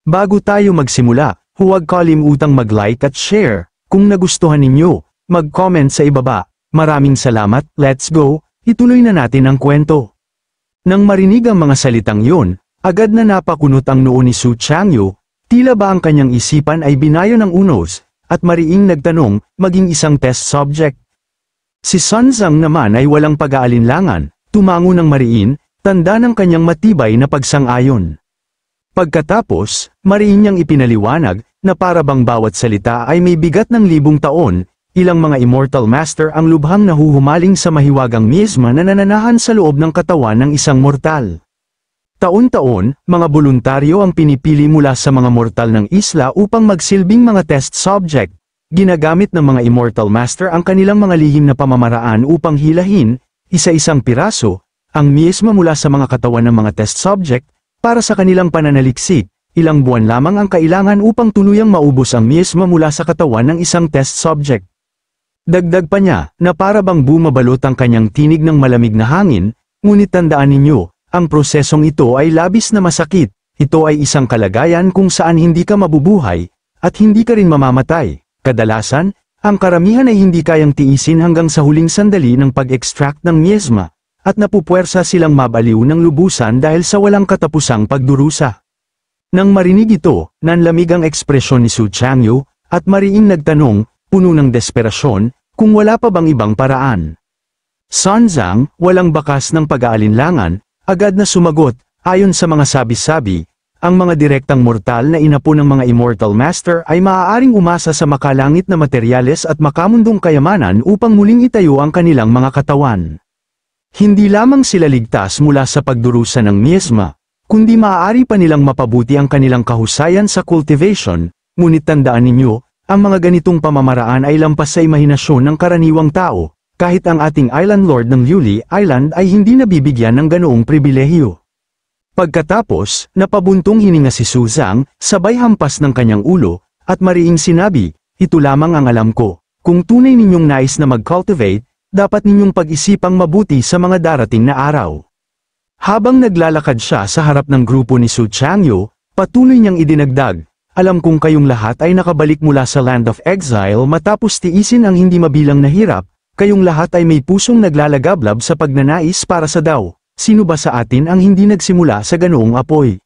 Bago tayo magsimula, huwag kalimutang mag-like at share. Kung nagustuhan ninyo, mag-comment sa ibaba. Maraming salamat, let's go, ituloy na natin ang kwento. Nang marinig ang mga salitang yun, agad na napakunot ang noo ni Su Changyu, tila ba ang kanyang isipan ay binayo ng unos, at mariing nagtanong, maging isang test subject. Si Sun Zhang naman ay walang pag-aalinlangan, tumango ng mariin, tanda ng kanyang matibay na pagsang-ayon. Pagkatapos, mariin niyang ipinaliwanag, na para bang bawat salita ay may bigat ng 1,000 taon, ilang mga immortal master ang lubhang nahuhumaling sa mahiwagang miasma na nananahan sa loob ng katawan ng isang mortal. Taon-taon, mga voluntaryo ang pinipili mula sa mga mortal ng isla upang magsilbing mga test subject. Ginagamit ng mga immortal master ang kanilang mga lihim na pamamaraan upang hilahin, isa-isang piraso, ang miasma mula sa mga katawan ng mga test subject, para sa kanilang pananaliksik. Ilang buwan lamang ang kailangan upang tuluyang maubos ang miasma mula sa katawan ng isang test subject. Dagdag pa niya, na para bang bumabalot ang kanyang tinig ng malamig na hangin, ngunit tandaan ninyo, ang prosesong ito ay labis na masakit, ito ay isang kalagayan kung saan hindi ka mabubuhay, at hindi ka rin mamamatay. Kadalasan, ang karamihan ay hindi kayang tiisin hanggang sa huling sandali ng pag-extract ng miasma, at napupuwersa silang mabaliw ng lubusan dahil sa walang katapusang pagdurusa. Nang marinig ito, nanlamig ang ekspresyon ni Su Changyu, at mariing nagtanong, puno ng desperasyon, kung wala pa bang ibang paraan. Sun Zhang, walang bakas ng pag-aalinlangan, agad na sumagot, ayon sa mga sabi-sabi, ang mga direktang mortal na inapo ng mga immortal master ay maaaring umasa sa makalangit na materyales at makamundong kayamanan upang muling itayo ang kanilang mga katawan. Hindi lamang sila ligtas mula sa pagdurusa ng miasma, kundi maaari pa nilang mapabuti ang kanilang kahusayan sa cultivation, ngunit tandaan ninyo, ang mga ganitong pamamaraan ay lampas sa imahinasyon ng karaniwang tao, kahit ang ating Island Lord ng Liuli Island ay hindi nabibigyan ng ganoong pribilehiyo. Pagkatapos, napabuntong hininga si Su Zhang, sabay hampas ng kanyang ulo, at mariing sinabi, ito lamang ang alam ko, kung tunay ninyong nais na mag-cultivate, dapat ninyong pag-isipang mabuti sa mga darating na araw. Habang naglalakad siya sa harap ng grupo ni Su Changyu, patuloy niyang idinagdag, alam kong kayong lahat ay nakabalik mula sa Land of Exile matapos tiisin ang hindi mabilang na hirap, kayong lahat ay may pusong naglalagablab sa pagnanais para sa daw. Sino ba sa atin ang hindi nagsimula sa ganoong apoy?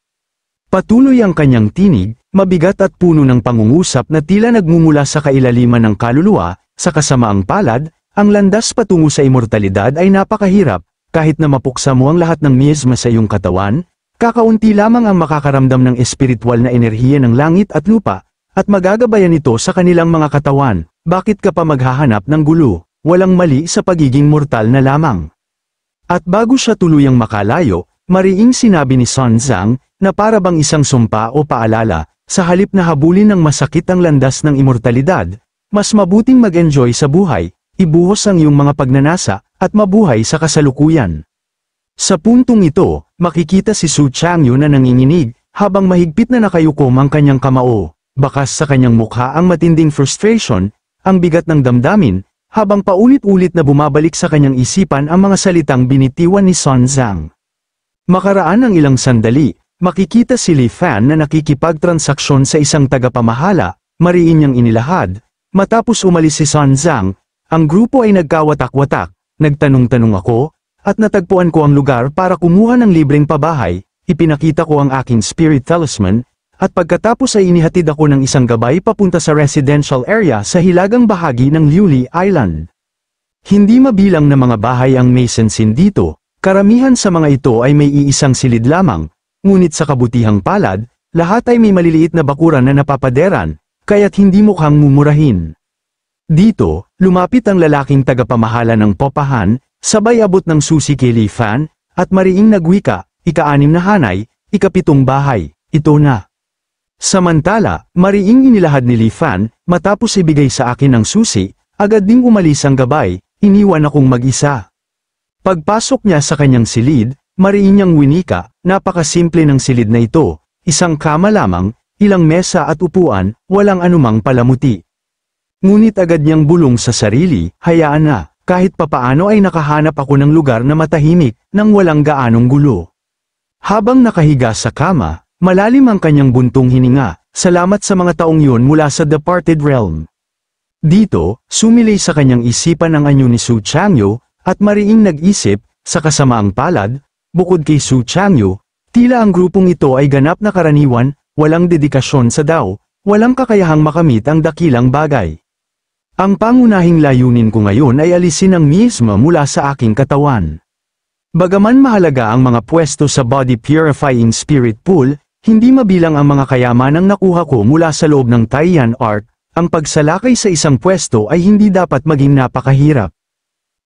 Patuloy ang kanyang tinig, mabigat at puno ng pangungusap na tila nagmumula sa kailaliman ng kaluluwa, sa kasamaang palad, ang landas patungo sa immortalidad ay napakahirap, kahit na mapuksa mo ang lahat ng miasma sa iyong katawan, kakaunti lamang ang makakaramdam ng espiritual na enerhiya ng langit at lupa, at magagabayan ito sa kanilang mga katawan. Bakit ka pa maghahanap ng gulo? Walang mali sa pagiging mortal na lamang. At bago siya tuluyang makalayo, mariing sinabi ni Sun Zhang, na para bang isang sumpa o paalala, sa halip na habulin ng masakit ang landas ng immortalidad, mas mabuting mag-enjoy sa buhay, ibuhos ang iyong mga pagnanasa, at mabuhay sa kasalukuyan. Sa puntong ito, makikita si Su Changyu na nanginginig, habang mahigpit na nakayukom ang kanyang kamao, bakas sa kanyang mukha ang matinding frustration, ang bigat ng damdamin, habang paulit-ulit na bumabalik sa kanyang isipan ang mga salitang binitiwan ni Sun Zhang. Makaraan ng ilang sandali, makikita si Li Fan na nakikipagtransaksyon sa isang tagapamahala, mariin niyang inilahad. Matapos umalis si Sun Zhang, ang grupo ay nagkawatak-watak, nagtanong-tanong ako, at natagpuan ko ang lugar para kumuha ng libreng pabahay, ipinakita ko ang aking spirit talisman, at pagkatapos ay inihatid ako ng isang gabay papunta sa residential area sa hilagang bahagi ng Liuli Island. Hindi mabilang na mga bahay ang Masonsin dito, karamihan sa mga ito ay may iisang silid lamang, ngunit sa kabutihang palad, lahat ay may maliliit na bakuran na napapaderan, kaya't hindi mukhang mumurahin. Dito, lumapit ang lalaking tagapamahala ng popahan, sabay abot ng susi kay Li Fan, at mariing nagwika, ika-6 na hanay, ika-7 bahay, ito na. Samantala, mariing inilahad ni Li Fan, matapos ibigay sa akin ang susi, agad ding umalis ang gabay, iniwan akong mag-isa. Pagpasok niya sa kanyang silid, mariin niyang winika, napakasimple ng silid na ito, isang kama lamang, ilang mesa at upuan, walang anumang palamuti. Ngunit agad niyang bulong sa sarili, hayaan na, kahit papaano ay nakahanap ako ng lugar na matahimik, nang walang gaanong gulo. Habang nakahiga sa kama, malalim ang kanyang buntong hininga, salamat sa mga taong yun mula sa departed realm. Dito, sumilay sa kanyang isipan ang anyo ni Su Changyu, at mariing nag-isip, sa kasamaang palad, bukod kay Su Changyu, tila ang grupong ito ay ganap na karaniwan, walang dedikasyon sa Dao, walang kakayahang makamit ang dakilang bagay. Ang pangunahing layunin ko ngayon ay alisin ang miasma mula sa aking katawan. Bagaman mahalaga ang mga pwesto sa body purifying spirit pool, hindi mabilang ang mga kayamanang nakuha ko mula sa loob ng Taiyan Arc. Ang pagsalakay sa isang pwesto ay hindi dapat maging napakahirap.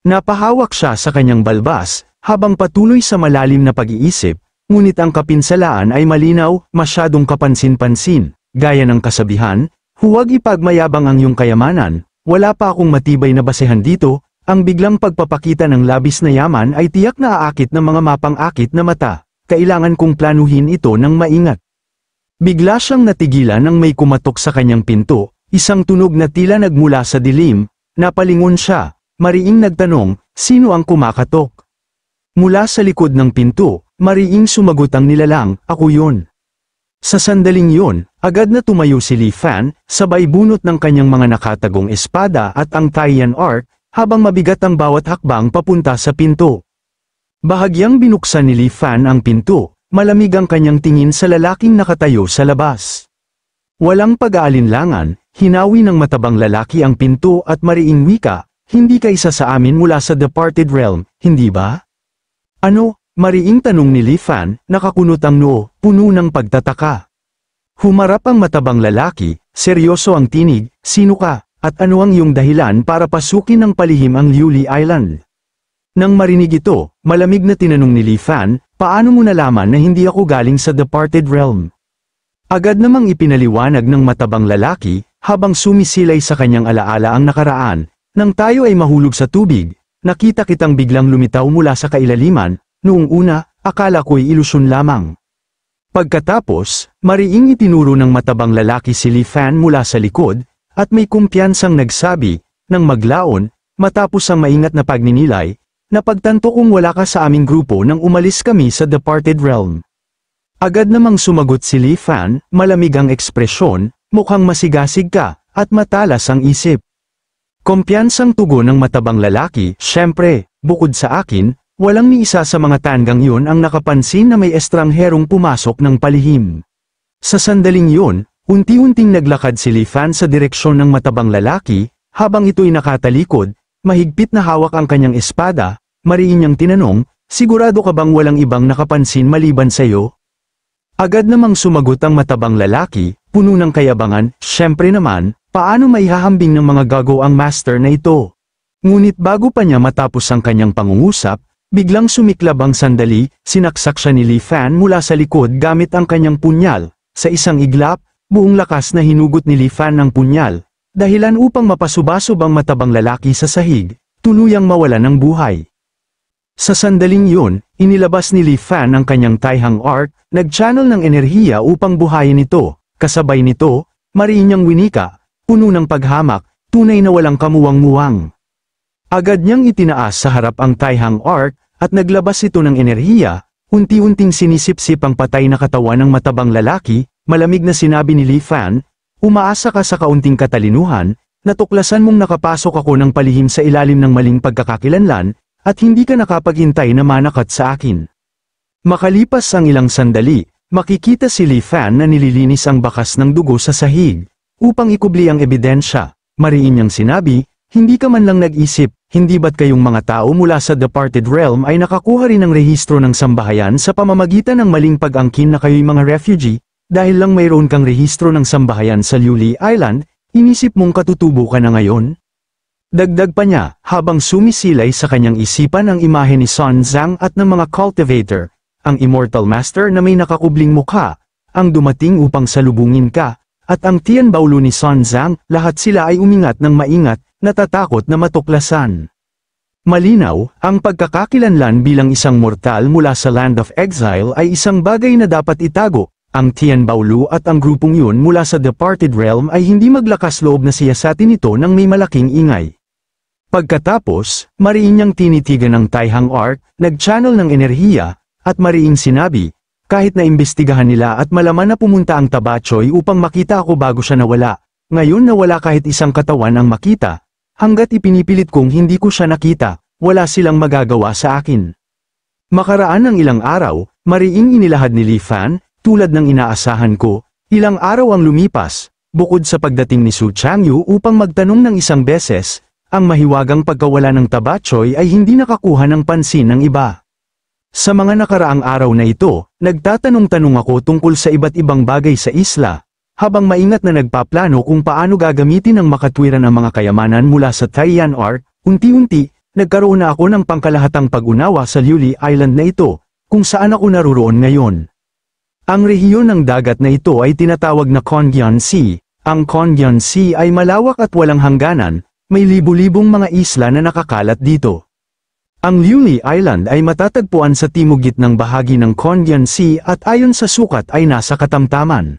Napahawak siya sa kanyang balbas, habang patuloy sa malalim na pag-iisip, ngunit ang kapinsalaan ay malinaw, masyadong kapansin-pansin, gaya ng kasabihan, huwag ipagmayabang ang iyong kayamanan, wala pa akong matibay na basehan dito, ang biglang pagpapakita ng labis na yaman ay tiyak na aakit ng mga mapang-akit na mata, kailangan kong planuhin ito ng maingat. Bigla siyang natigilan nang may kumatok sa kanyang pinto. Isang tunog na tila nagmula sa dilim, napalingon siya, mariing nagtanong, sino ang kumakatok? Mula sa likod ng pinto, mariing sumagot ang nilalang, ako yun. Sa sandaling yun, agad na tumayo si Li Fan, sabay bunot ng kanyang mga nakatagong espada at ang Taiyan Arc, habang mabigat ang bawat hakbang papunta sa pinto. Bahagyang binuksan ni Li Fan ang pinto, malamig ang kanyang tingin sa lalaking nakatayo sa labas. Walang pag-aalinlangan, hinawi ng matabang lalaki ang pinto at mariing wika, hindi ka isa sa amin mula sa departed realm, hindi ba? Ano? Mariing tanong ni Li Fan, nakakunot ang noo, puno ng pagtataka. Humarap ang matabang lalaki, seryoso ang tinig, sino ka, at ano ang iyong dahilan para pasukin ng palihim ang Liuli Island? Nang marinig ito, malamig na tinanong ni Li Fan, paano mo nalaman na hindi ako galing sa departed realm? Agad namang ipinaliwanag ng matabang lalaki, habang sumisilay sa kanyang alaala ang nakaraan, nang tayo ay mahulog sa tubig, nakita kitang biglang lumitaw mula sa kailaliman, noong una, akala ko'y ilusyon lamang. Pagkatapos, mariing itinuro ng matabang lalaki si Li Fan mula sa likod, at may kumpiyansang nagsabi, nang maglaon, matapos ang maingat na pagninilay, napagtanto kong wala ka sa aming grupo nang umalis kami sa departed realm. Agad namang sumagot si Li Fan, malamig ang ekspresyon, mukhang masigasig ka, at matalas ang isip. Kumpiyansang tugon ng matabang lalaki, syempre, bukod sa akin, walang ni isa sa mga tanggang yun ang nakapansin na may estrangherong pumasok ng palihim. Sa sandaling yun, unti-unting naglakad si Li Fan sa direksyon ng matabang lalaki, habang ito'y nakatalikod, mahigpit na hawak ang kanyang espada, mariin niyang tinanong, sigurado ka bang walang ibang nakapansin maliban sa iyo? Agad namang sumagot ang matabang lalaki, puno ng kayabangan, syempre naman, paano maihahambing ng mga gago ang master na ito? Ngunit bago pa niya matapos ang kanyang pangungusap, biglang sumiklab ang sandali, sinaksak siya ni Li Fan mula sa likod gamit ang kanyang punyal. Sa isang iglap, buong lakas na hinugot ni Li Fan ang punyal, dahilan upang mapasubasob ang matabang lalaki sa sahig, tuluyang mawala ng buhay. Sa sandaling yun, inilabas ni Li Fan ang kanyang Taihang Arc, nag-channel ng enerhiya upang buhayin ito, kasabay nito, mariin niyang winika, puno ng paghamak, tunay na walang kamuwang-muwang. Agad niyang itinaas sa harap ang Taihang Arc, at naglabas ito ng enerhiya, unti-unting sinisip-sip ang patay na katawan ng matabang lalaki, malamig na sinabi ni Li Fan, umaasa ka sa kaunting katalinuhan, natuklasan mong nakapasok ako ng palihim sa ilalim ng maling pagkakakilanlan, at hindi ka nakapaghintay na manakat sa akin. Makalipas ang ilang sandali, makikita si Li Fan na nililinis ang bakas ng dugo sa sahig. Upang ikubli ang ebidensya, mariin niyang sinabi, hindi ka man lang nag-isip, hindi ba't kayong mga tao mula sa departed realm ay nakakuha rin ng rehistro ng sambahayan sa pamamagitan ng maling pag-angkin na kayo'y mga refugee, dahil lang mayroon kang rehistro ng sambahayan sa Liuli Island, inisip mong katutubo ka na ngayon? Dagdag pa niya, habang sumisilay sa kanyang isipan ang imahe ni Sun Zhang at ng mga cultivator, ang immortal master na may nakakubling mukha, ang dumating upang salubungin ka, at ang Tian Baolu ni Sun Zhang, lahat sila ay umingat ng maingat, natatakot na matuklasan. Malinaw, ang pagkakakilanlan bilang isang mortal mula sa Land of Exile ay isang bagay na dapat itago. Ang Tian Baolu at ang grupong yun mula sa departed realm ay hindi maglakas loob na siyasatin ito ng may malaking ingay. Pagkatapos, mariin niyang tinitigan ng Taihang Arc, nag-channel ng enerhiya, at mariing sinabi, Kahit na imbestigahan nila at malaman na pumunta ang Tabachoy upang makita ako bago siya nawala, ngayon nawala kahit isang katawan ang makita. Hanggat ipinipilit kong hindi ko siya nakita, wala silang magagawa sa akin. Makaraan ng ilang araw, mariing inilahad ni Li Fan, tulad ng inaasahan ko, ilang araw ang lumipas, bukod sa pagdating ni Su Changyu upang magtanong ng isang beses, ang mahiwagang pagkawala ng Tabachoy ay hindi nakakuha ng pansin ng iba. Sa mga nakaraang araw na ito, nagtatanong-tanong ako tungkol sa iba't ibang bagay sa isla, habang maingat na nagpaplano kung paano gagamitin ang makatwiran ang mga kayamanan mula sa Taiyan Arc. Unti-unti, nagkaroon na ako ng pangkalahatang pag-unawa sa Liuli Island na ito, kung saan ako naruroon ngayon. Ang rehiyon ng dagat na ito ay tinatawag na Congyan Sea. Ang Congyan Sea ay malawak at walang hangganan, may libu-libong mga isla na nakakalat dito. Ang Liuli Island ay matatagpuan sa timog gitnang bahagi ng Congyan Sea at ayon sa sukat ay nasa katamtaman.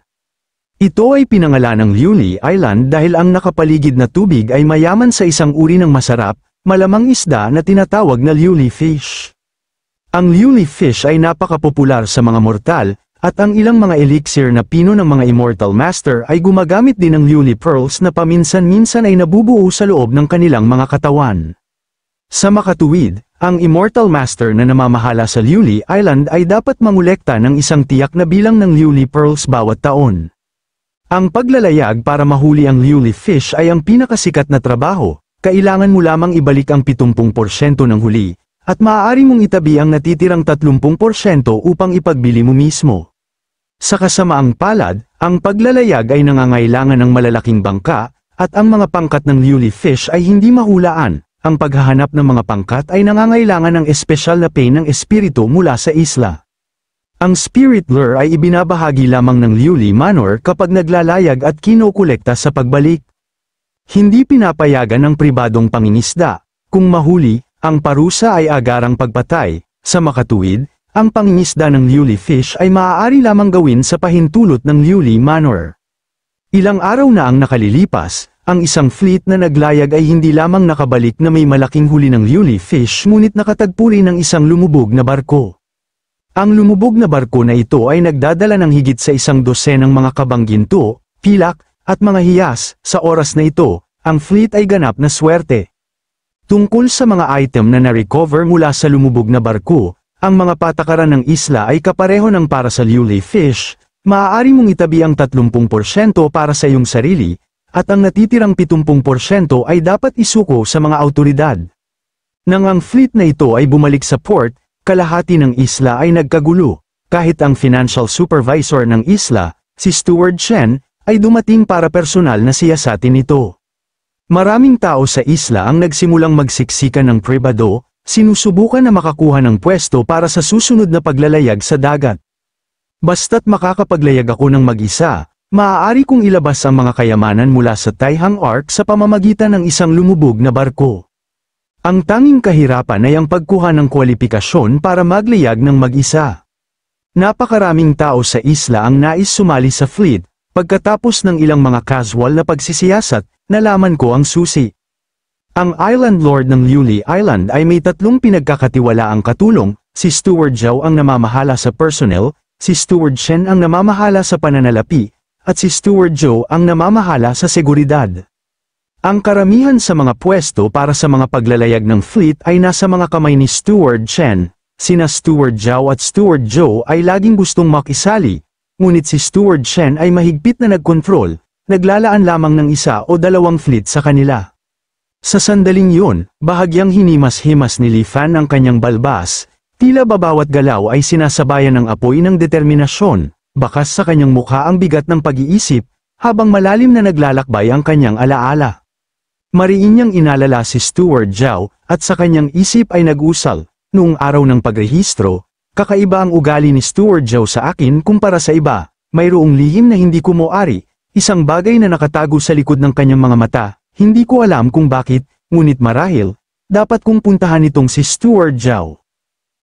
Ito ay pinangalan ng Liuli Island dahil ang nakapaligid na tubig ay mayaman sa isang uri ng masarap, malamang isda na tinatawag na Liuli fish. Ang Liuli fish ay napakapopular sa mga mortal, at ang ilang mga elixir na pino ng mga Immortal Master ay gumagamit din ng Liuli pearls na paminsan-minsan ay nabubuo sa loob ng kanilang mga katawan. Sa makatuwid, ang Immortal Master na namamahala sa Liuli Island ay dapat mangolekta ng isang tiyak na bilang ng Liuli pearls bawat taon. Ang paglalayag para mahuli ang Liuli fish ay ang pinakasikat na trabaho, kailangan mo lamang ibalik ang 70% ng huli, at maaari mong itabi ang natitirang 30% upang ipagbili mo mismo. Sa kasamaang palad, ang paglalayag ay nangangailangan ng malalaking bangka, at ang mga pangkat ng Liuli fish ay hindi mahulaan. Ang paghahanap ng mga pangkat ay nangangailangan ng espesyal na pain ng espiritu mula sa isla. Ang spirit lure ay ibinabahagi lamang ng Liuli Manor kapag naglalayag at kinokolekta sa pagbalik. Hindi pinapayagan ng pribadong pangingisda. Kung mahuli, ang parusa ay agarang pagpatay. Sa makatuwid, ang pangingisda ng Liuli fish ay maaari lamang gawin sa pahintulot ng Liuli Manor. Ilang araw na ang nakalilipas, ang isang fleet na naglayag ay hindi lamang nakabalik na may malaking huli ng Liuli fish ngunit nakatagpo rin ng isang lumubog na barko. Ang lumubog na barko na ito ay nagdadala ng higit sa 100 mga kabang ginto, pilak, at mga hiyas. Sa oras na ito, ang fleet ay ganap na swerte. Tungkol sa mga item na na-recover mula sa lumubog na barko, ang mga patakaran ng isla ay kapareho ng para sa Liuli fish, maaari mong itabi ang 30% para sa iyong sarili, at ang natitirang 70% ay dapat isuko sa mga awtoridad. Nang ang fleet na ito ay bumalik sa port, kalahati ng isla ay nagkagulo, kahit ang financial supervisor ng isla, si Steward Chen, ay dumating para personal na siyasatin ito. Maraming tao sa isla ang nagsimulang magsiksikan ng pribado, sinusubukan na makakuha ng pwesto para sa susunod na paglalayag sa dagat. Basta't makakapaglayag ako ng mag-isa, maaari kong ilabas ang mga kayamanan mula sa Taihang Arc sa pamamagitan ng isang lumubog na barko. Ang tanging kahirapan ay ang pagkuha ng kwalipikasyon para maglayag ng mag-isa. Napakaraming tao sa isla ang nais sumali sa fleet, pagkatapos ng ilang mga casual na pagsisiyasat, nalaman ko ang susi. Ang Island Lord ng Liuli Island ay may 3 pinagkakatiwalaang katulong, si Steward Zhao ang namamahala sa personnel, si Steward Shen ang namamahala sa pananalapi, at si Steward Zhou ang namamahala sa seguridad. Ang karamihan sa mga pwesto para sa mga paglalayag ng fleet ay nasa mga kamay ni Steward Chen. Sina Steward Zhao at Steward Zhou ay laging gustong makisali, ngunit si Steward Chen ay mahigpit na nagkontrol, naglalaan lamang ng 1 o 2 fleet sa kanila. Sa sandaling yun, bahagyang hinimas-himas ni Li Fan ang kanyang balbas, tila babawat galaw ay sinasabayan ng apoy ng determinasyon. Bakas sa kanyang mukha ang bigat ng pag-iisip, habang malalim na naglalakbay ang kanyang alaala. Mariin niyang inalala si Steward Zhao, at sa kanyang isip ay nag-usal, noong araw ng pagrehistro, kakaiba ang ugali ni Steward Zhao sa akin kumpara sa iba, mayroong lihim na hindi ko moari, isang bagay na nakatago sa likod ng kanyang mga mata, hindi ko alam kung bakit, ngunit marahil, dapat kong puntahan itong si Steward Zhao.